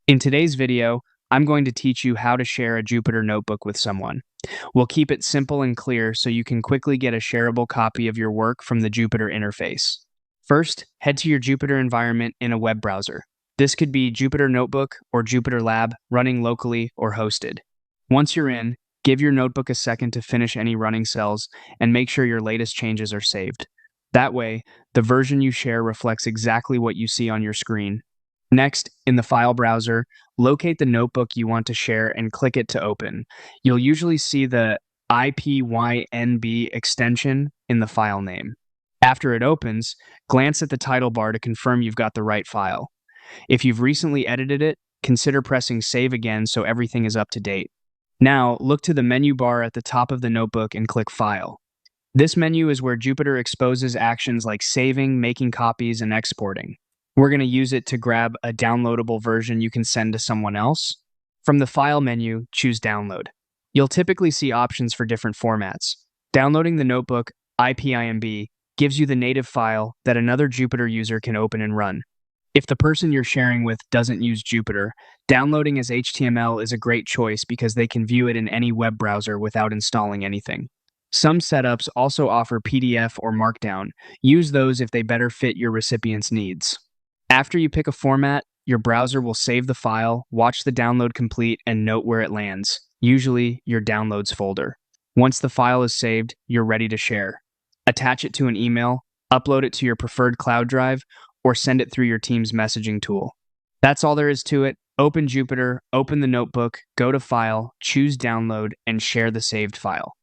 In today's video, I'm going to teach you how to share a Jupyter Notebook with someone. We'll keep it simple and clear so you can quickly get a shareable copy of your work from the Jupyter interface. First, head to your Jupyter environment in a web browser. This could be Jupyter Notebook or JupyterLab running locally or hosted. Once you're in, give your notebook a second to finish any running cells and make sure your latest changes are saved. That way, the version you share reflects exactly what you see on your screen. Next, in the file browser, locate the notebook you want to share and click it to open. You'll usually see the ipynb extension in the file name. After it opens, glance at the title bar to confirm you've got the right file. If you've recently edited it, consider pressing Save again so everything is up to date. Now, look to the menu bar at the top of the notebook and click File. This menu is where Jupyter exposes actions like saving, making copies, and exporting. We're going to use it to grab a downloadable version you can send to someone else. From the File menu, choose Download. You'll typically see options for different formats. Downloading the notebook ipynb gives you the native file that another Jupyter user can open and run. If the person you're sharing with doesn't use Jupyter, downloading as HTML is a great choice because they can view it in any web browser without installing anything. Some setups also offer PDF or Markdown. Use those if they better fit your recipient's needs. After you pick a format, your browser will save the file, watch the download complete, and note where it lands, usually your Downloads folder. Once the file is saved, you're ready to share. Attach it to an email, upload it to your preferred cloud drive, or send it through your team's messaging tool. That's all there is to it. Open Jupyter, open the notebook, go to File, choose Download, and share the saved file.